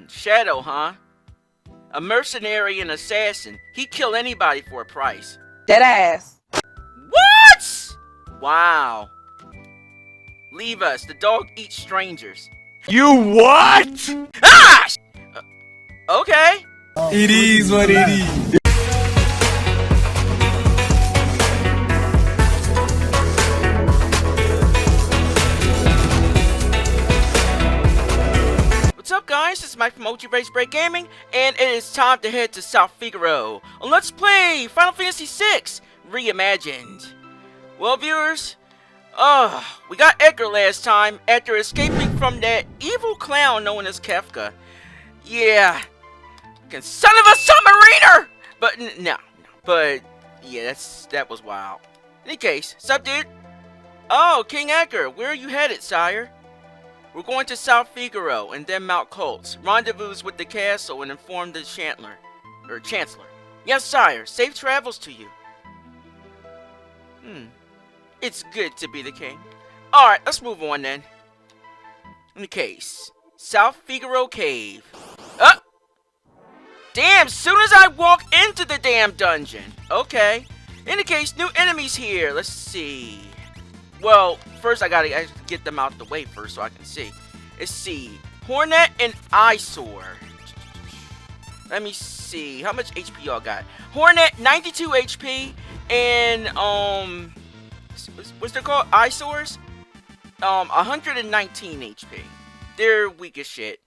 Shadow, huh? A mercenary and assassin. He'd kill anybody for a price. Dead ass. What? Wow. Leave us. The dog eats strangers. You what? Ah! Okay. It is what it is. What's up, guys? It's Mike from OGRagebreak Gaming, and it is time to head to South Figaro. Let's play Final Fantasy VI Reimagined. Well, viewers, we got Edgar last time after escaping from that evil clown known as Kefka. Yeah, son of a submariner! But no, but yeah, that was wild. In any case, sup, dude? Oh, King Edgar, where are you headed, sire? We're going to South Figaro and then Mount Kolts. Rendezvous with the castle and inform the Chancellor. Yes, sire. Safe travels to you. It's good to be the king. Alright, let's move on then. In the case, South Figaro Cave. Damn, soon as I walk into the damn dungeon. Okay. In the case, new enemies here. Let's see. Well, first I gotta get them out the way first so I can see. Let's see. Hornet and Eyesore. Let me see. How much HP y'all got? Hornet, 92 HP. And, what's they called? Eyesores? 119 HP. They're weak as shit.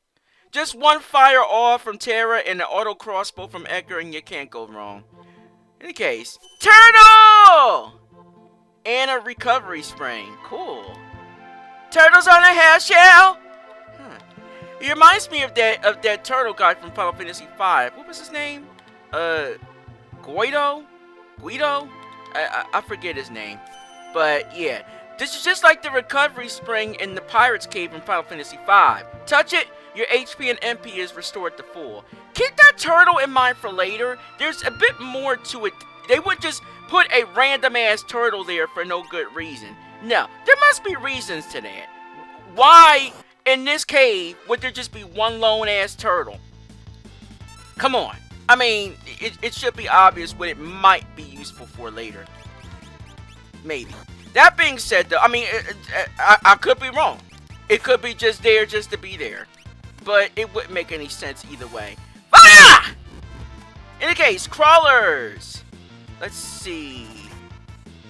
Just one fire off from Terra and an auto crossbow from Edgar and you can't go wrong. In any case, Turtle! And a recovery spring. Cool. Turtles on a half shell? It reminds me of that turtle guy from Final Fantasy V. What was his name? Guido? I forget his name. But yeah. This is just like the recovery spring in the Pirate's Cave in Final Fantasy V. Touch it, your HP and MP is restored to full. Keep that turtle in mind for later. There's a bit more to it. They would just put a random ass turtle there for no good reason. No, there must be reasons to that. Why in this cave would there just be one lone ass turtle? Come on. I mean, it should be obvious what it might be useful for later. Maybe. That being said, though, I mean, I could be wrong. It could be just there just to be there. But it wouldn't make any sense either way. Fire! In any case, crawlers. Let's see.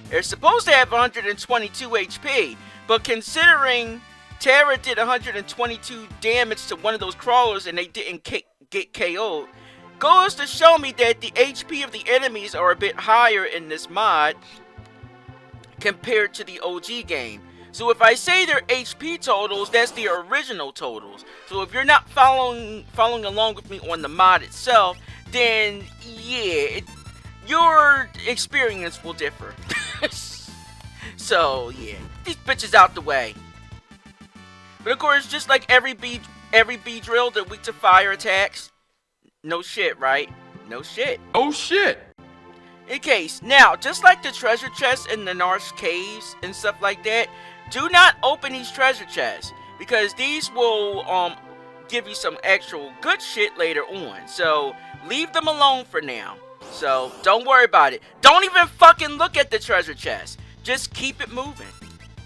They're supposed to have 122 HP, but considering Terra did 122 damage to one of those crawlers and they didn't get KO'd, goes to show me that the HP of the enemies are a bit higher in this mod compared to the OG game. So if I say their HP totals, that's the original totals. So if you're not following along with me on the mod itself, then yeah, your experience will differ. So yeah, these bitches out the way. But of course, just like every bee drill, they're weak to fire attacks. No shit, right? No shit. Oh shit. In case, now, just like the treasure chests in the Narsh caves and stuff like that, do not open these treasure chests because these will give you some actual good shit later on. So leave them alone for now. So don't worry about it. Don't even fucking look at the treasure chest. Just keep it moving.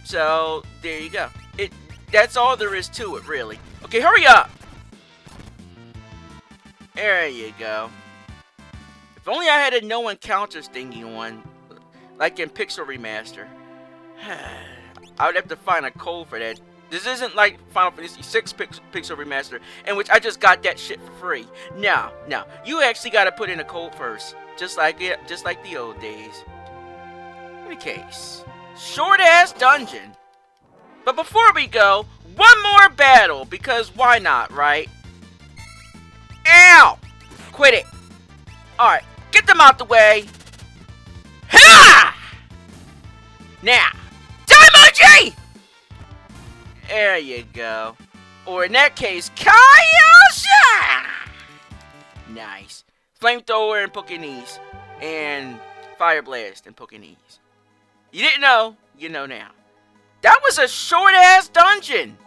So there you go. That's all there is to it, really. Okay, hurry up. There you go. If only I had a no encounters thingy on, like in Pixel Remaster. I would have to find a code for that. This isn't like Final Fantasy VI Pixel Remaster, in which I just got that shit for free. No. You actually gotta put in a code first. Just like the old days. In any case, short-ass dungeon. But before we go, one more battle, because why not, right? Ow! Quit it. Alright, get them out the way. Ha! Now, Daimaji! There you go. Or in that case, Kaiosha! Nice. Flamethrower and Pokemon. And Fire Blast and Pokemon. You didn't know, you know now. That was a short-ass dungeon.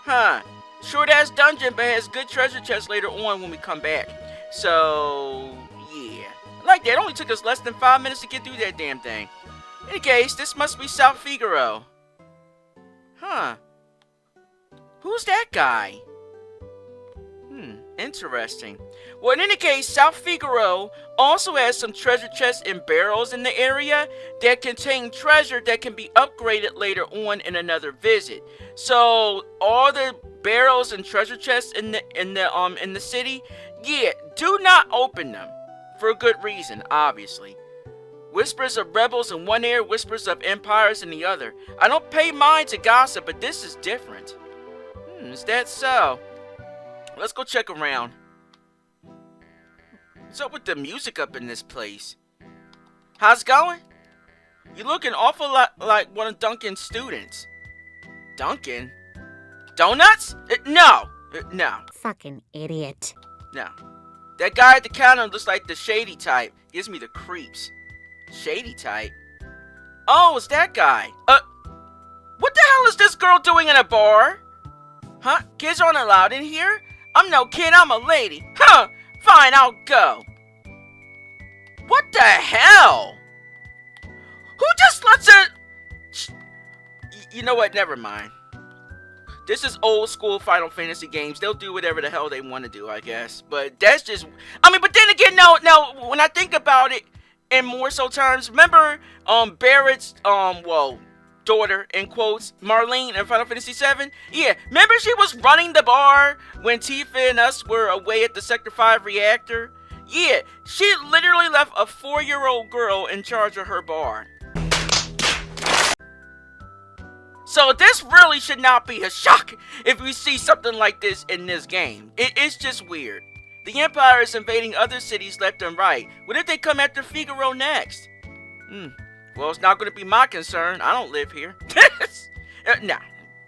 Huh. Short ass dungeon, but has good treasure chests later on when we come back. So yeah, like that. It only took us less than 5 minutes to get through that damn thing. In any case, this must be South Figaro. Huh? Who's that guy? Interesting. Well, in any case, South Figaro also has some treasure chests and barrels in the area that contain treasure that can be upgraded later on in another visit. So all the barrels and treasure chests in the city, yeah, do not open them for a good reason, obviously. Whispers of rebels in one ear, whispers of empires in the other. I don't pay mind to gossip, but this is different. Is that so? Let's go check around. What's up with the music up in this place? How's it going? You look an awful lot like one of Duncan's students. Duncan? Donuts? No. No. Fucking idiot. No. That guy at the counter looks like the shady type. Gives me the creeps. Shady type? Oh, it's that guy. What the hell is this girl doing in a bar? Huh? Kids aren't allowed in here? I'm no kid, I'm a lady. Huh! Fine, I'll go. What the hell? Who just lets her... You know what? Never mind. This is old school Final Fantasy games. They'll do whatever the hell they want to do, I guess. But that's just... I mean, but then again, no, when I think about it in more so terms, remember, Barrett's, daughter, in quotes, Marlene in Final Fantasy VII? Yeah, remember she was running the bar when Tifa and us were away at the Sector 5 reactor? Yeah, she literally left a 4-year-old girl in charge of her bar. So this really should not be a shock if we see something like this in this game. It's just weird. The Empire is invading other cities left and right. What if they come after Figaro next? Well, it's not going to be my concern. I don't live here. Now,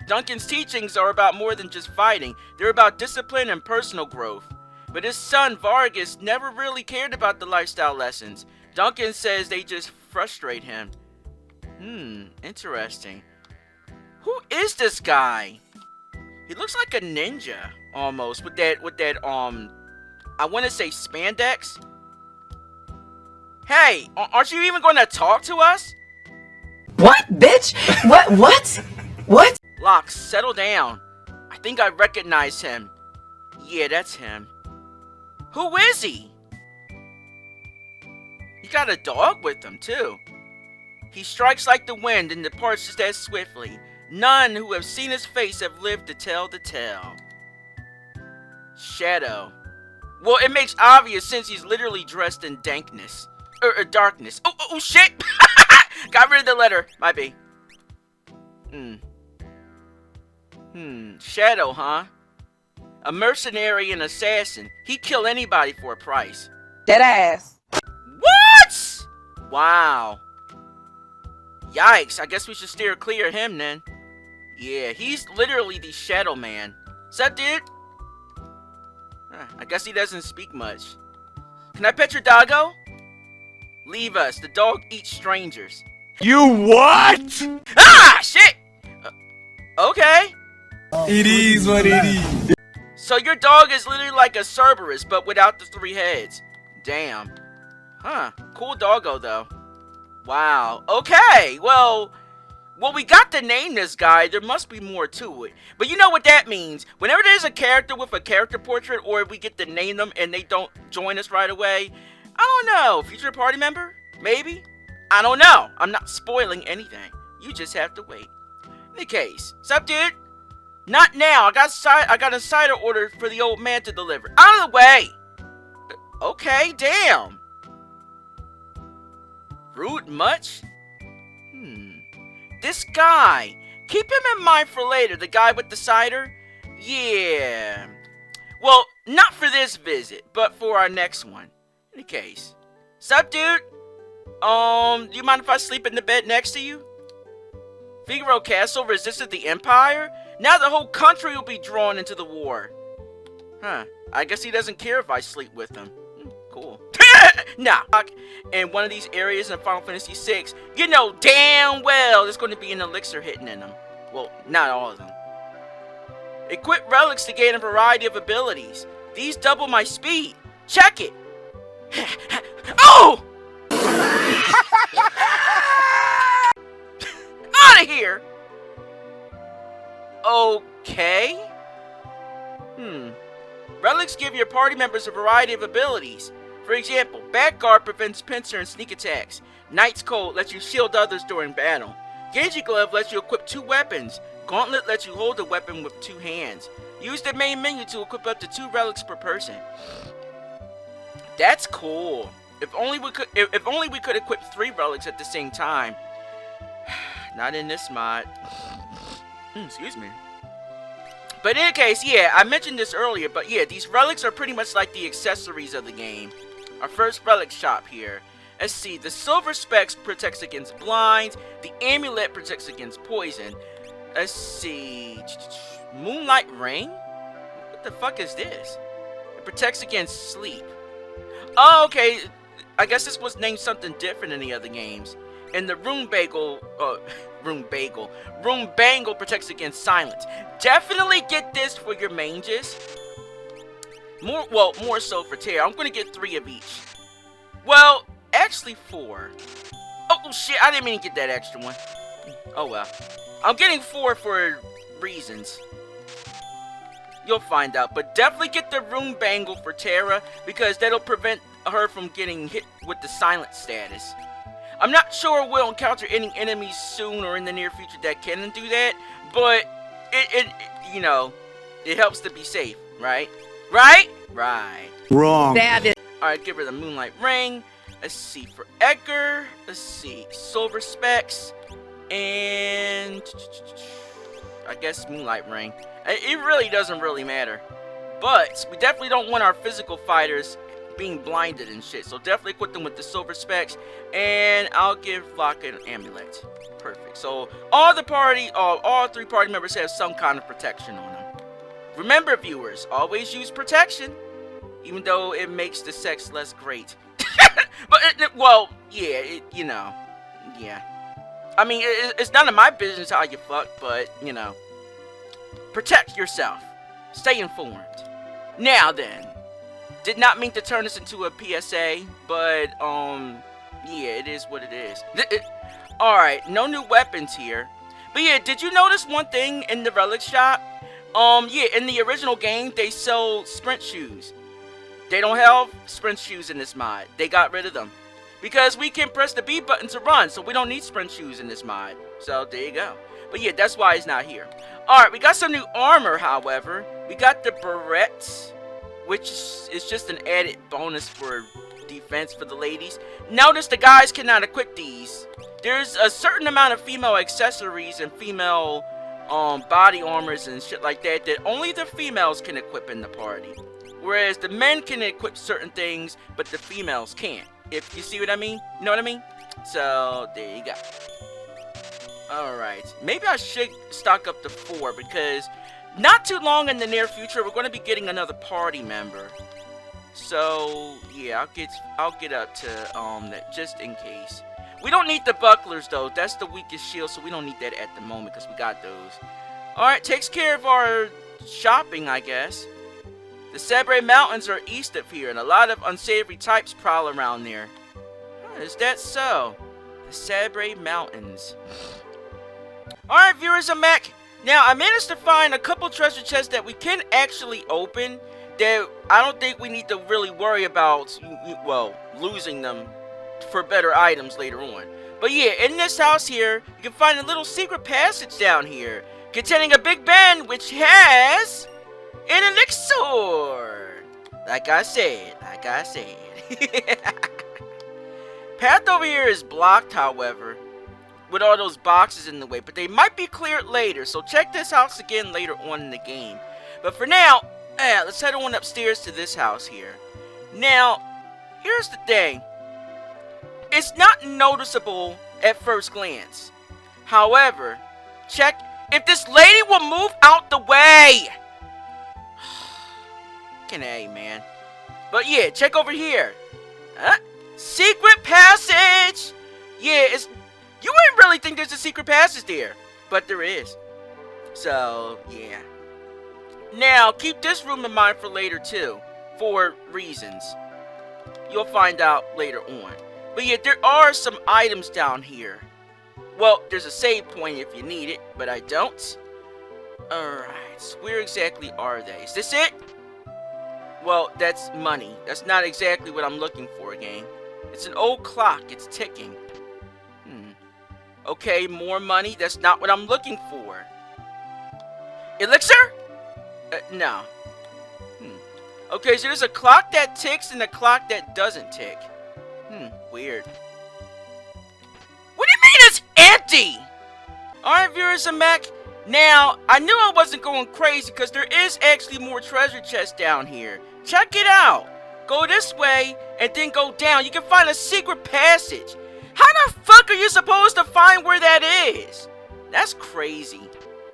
Duncan's teachings are about more than just fighting. They're about discipline and personal growth. But his son, Vargas, never really cared about the lifestyle lessons. Duncan says they just frustrate him. Interesting. Who is this guy? He looks like a ninja, almost, with that, I want to say spandex. Hey, aren't you even going to talk to us? What, bitch? What? Locke, settle down. I think I recognize him. Yeah, that's him. Who is he? He got a dog with him, too. He strikes like the wind and departs just as swiftly. None who have seen his face have lived to tell the tale. Shadow. Well, it makes obvious since he's literally dressed in dankness. Darkness. Oh, shit! Got rid of the letter. Might be. Shadow, huh? A mercenary and assassin. He'd kill anybody for a price. Dead ass. What? Wow. Yikes, I guess we should steer clear of him then. Yeah, he's literally the Shadow Man. Sup, dude? I guess he doesn't speak much. Can I pet your doggo? Leave us. The dog eats strangers. You what? Ah, shit! Okay. It is what it is. So your dog is literally like a Cerberus, but without the 3 heads. Damn. Huh. Cool doggo, though. Wow. Okay. Well, we got to name this guy. There must be more to it. But you know what that means. Whenever there's a character with a character portrait, or if we get to name them and they don't join us right away, I don't know. Future party member? Maybe? I don't know. I'm not spoiling anything. You just have to wait. In any case. Sup, dude? Not now. I got a cider order for the old man to deliver. Out of the way! Okay, damn. Rude much? This guy. Keep him in mind for later. The guy with the cider? Yeah. Well, not for this visit, but for our next one. In any case. Sup, dude? Do you mind if I sleep in the bed next to you? Figaro Castle resisted the Empire? Now the whole country will be drawn into the war. Huh. I guess he doesn't care if I sleep with him. Cool. Nah. In one of these areas in Final Fantasy VI, you know damn well there's going to be an elixir hidden in them. Well, not all of them. Equip relics to gain a variety of abilities. These double my speed. Check it. Oh! Out of here. Okay. Relics give your party members a variety of abilities. For example, Backguard prevents pincer and sneak attacks. Knight's Cold lets you shield others during battle. Genji Glove lets you equip 2 weapons. Gauntlet lets you hold a weapon with 2 hands. Use the main menu to equip up to 2 relics per person. That's cool. If only we could equip 3 relics at the same time. Not in this mod. Excuse me. But in any case, yeah, I mentioned this earlier, but yeah, these relics are pretty much like the accessories of the game. Our first relic shop here. Let's see, the silver specs protects against blinds, the amulet protects against poison. Let's see, moonlight ring? What the fuck is this? It protects against sleep. Oh, okay, I guess this was named something different in the other games. And the rune bangle protects against silence. Definitely get this for your mages. More so for Terra. I'm gonna get 3 of each. Well, actually 4. Oh shit, I didn't mean to get that extra one. Oh well. I'm getting 4 for reasons. You'll find out. But definitely get the rune bangle for Terra, because that'll prevent her from getting hit with the silent status. I'm not sure we'll encounter any enemies soon or in the near future that can do that, but it you know, it helps to be safe, right? Right? Right. Wrong. Alright, give her the moonlight ring. Let's see, for Edgar, let's see, silver specs, and I guess moonlight ring. It really doesn't really matter, but we definitely don't want our physical fighters being blinded and shit, so definitely equip them with the silver specs, and I'll give Locke an amulet. Perfect. So all 3 party members have some kind of protection on them. Remember, viewers, always use protection, even though it makes the sex less great. But well, yeah, you know, yeah. I mean, it's none of my business how you fuck, but you know, protect yourself. Stay informed. Now then. Did not mean to turn this into a PSA, but, yeah, it is what it is. Alright, no new weapons here. But yeah, did you notice one thing in the relic shop? Yeah, in the original game, they sell sprint shoes. They don't have sprint shoes in this mod. They got rid of them. Because we can press the B button to run, so we don't need sprint shoes in this mod. So, there you go. But yeah, that's why it's not here. Alright, we got some new armor, however. We got the barrettes, which is just an added bonus for defense for the ladies. Notice the guys cannot equip these. There's a certain amount of female accessories and female body armors and shit like that that only the females can equip in the party. Whereas the men can equip certain things, but the females can't. If you see what I mean? You know what I mean? So, there you go. Alright. Maybe I should stock up to 4 because not too long in the near future, we're going to be getting another party member. So, yeah, I'll get up to that just in case. We don't need the bucklers, though. That's the weakest shield, so we don't need that at the moment because we got those. Alright, takes care of our shopping, I guess. The Sabre Mountains are east of here, and a lot of unsavory types prowl around there. Is that so? The Sabre Mountains. Alright, viewers, I'm back. Now, I managed to find a couple treasure chests that we can actually open that I don't think we need to really worry about, well, losing them for better items later on. But yeah, in this house here, you can find a little secret passage down here containing a big bend which has an elixir. Like I said. Path over here is blocked, however, with all those boxes in the way, but they might be cleared later, so check this house again later on in the game. But for now, let's head on upstairs to this house here. Now, here's the thing. It's not noticeable at first glance. However, check if this lady will move out the way. Fucking A, man. But yeah, check over here. Secret passage! Yeah, it's... You wouldn't really think there's a secret passage there. But there is. So, yeah. Now, keep this room in mind for later too, for reasons. You'll find out later on. But yeah, there are some items down here. Well, there's a save point if you need it, but I don't. Alright, so where exactly are they? Is this it? Well, that's money. That's not exactly what I'm looking for, gang. It's an old clock. It's ticking. Okay, more money. That's not what I'm looking for. Elixir? No. Okay, so there's a clock that ticks and a clock that doesn't tick. Weird. What do you mean it's empty? Alright, viewers, I'm back. Now, I knew I wasn't going crazy because there is actually more treasure chests down here. Check it out. Go this way and then go down. You can find a secret passage. How the fuck are you supposed to find where that is? That's crazy.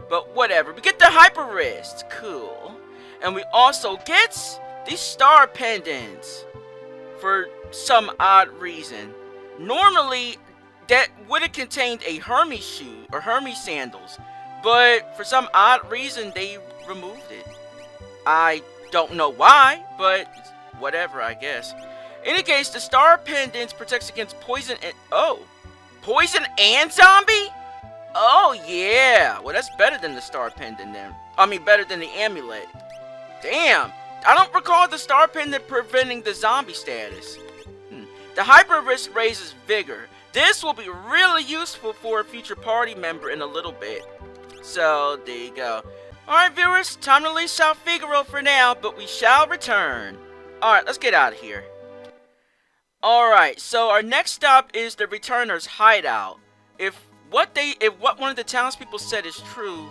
But whatever. We get the hyper wrist. Cool. And we also get these star pendants. For some odd reason. Normally, that would have contained a Hermes shoe or Hermes sandals. But for some odd reason, they removed it. I don't know why, but whatever, I guess. In any case, the star pendants protects against poison and... Oh! Poison and zombie? Oh, yeah. Well, that's better than the star pendant then. I mean, better than the amulet. Damn. I don't recall the star pendant preventing the zombie status. The hyper wrist raises vigor. This will be really useful for a future party member in a little bit. So, there you go. Alright, viewers. Time to leave South Figaro for now, but we shall return. Alright, let's get out of here. Alright, so our next stop is the Returner's Hideout. If what one of the townspeople said is true,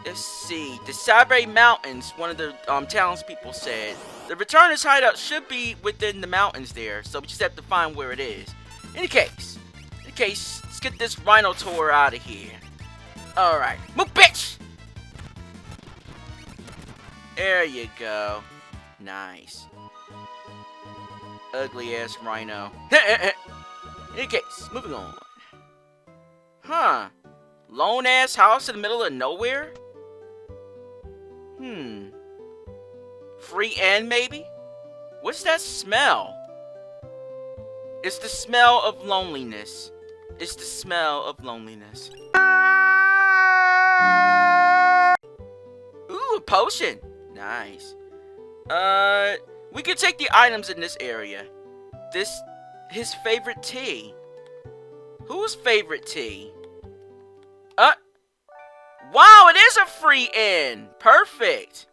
let's see. The Sabin Mountains, one of the townspeople said. The Returner's Hideout should be within the mountains there, so we just have to find where it is. In any case, let's get this Rhino tour out of here. Alright, move, bitch! There you go. Nice. Ugly ass rhino. In any case, moving on. Huh. Lone ass house in the middle of nowhere? Free end, maybe? What's that smell? It's the smell of loneliness. It's the smell of loneliness. Ooh, a potion. Nice. We could take the items in this area. His favorite tea. Whose favorite tea? Wow, it is a free inn. Perfect.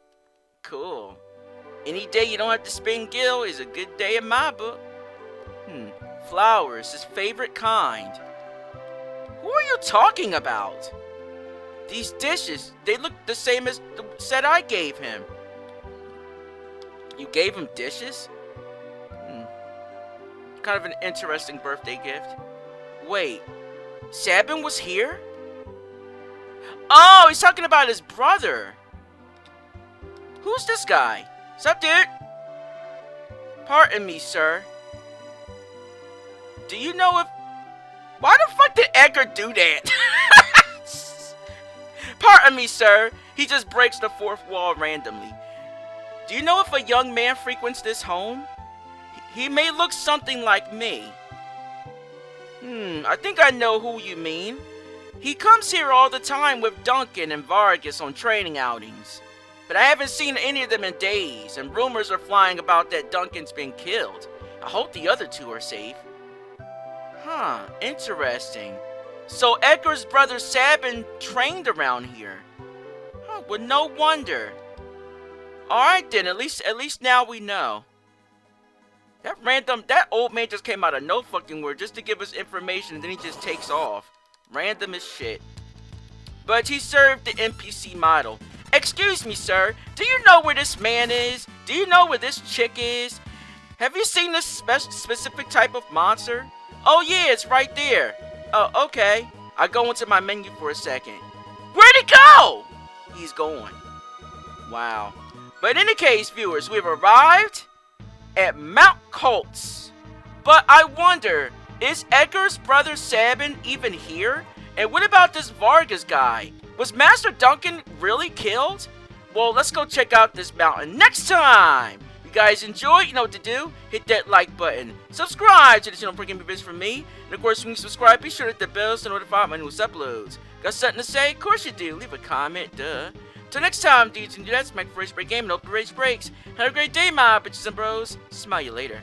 Cool. Any day you don't have to spend gil is a good day in my book. Flowers, his favorite kind. Who are you talking about? These dishes, they look the same as the set I gave him. You gave him dishes? Kind of an interesting birthday gift. Wait, Sabin was here? Oh, he's talking about his brother. Who's this guy? Sup, dude? Pardon me, sir. Do you know if... Why the fuck did Edgar do that? Pardon me, sir. He just breaks the fourth wall randomly. Do you know if a young man frequents this home? He may look something like me. I think I know who you mean. He comes here all the time with Duncan and Vargas on training outings. But I haven't seen any of them in days, and rumors are flying about that Duncan's been killed. I hope the other two are safe. Interesting. So Edgar's brother Sabin trained around here. Well, no wonder. Alright then, at least now we know. That old man just came out of no fucking word just to give us information, and then he just takes off. Random as shit. But he served the NPC model. Excuse me, sir. Do you know where this man is? Do you know where this chick is? Have you seen this specific type of monster? Oh yeah, it's right there. Oh, okay. I go into my menu for a second. Where'd he go? He's gone. Wow. But in any case, viewers, we've arrived at Mount Kolts. But I wonder, is Edgar's brother Sabin even here? And what about this Vargas guy? Was Master Duncan really killed? well, let's go check out this mountain next time. You guys enjoy, you know what to do. Hit that like button. Subscribe to the channel for gaming videos from me. And of course, when you subscribe, be sure to hit the bell to notify my newest uploads. Got something to say? Of course you do. Leave a comment, duh. Till next time, dudes and dudettes, make for Rage Break Game and hope the Rage breaks. Have a great day, my bitches and bros. Smile you later.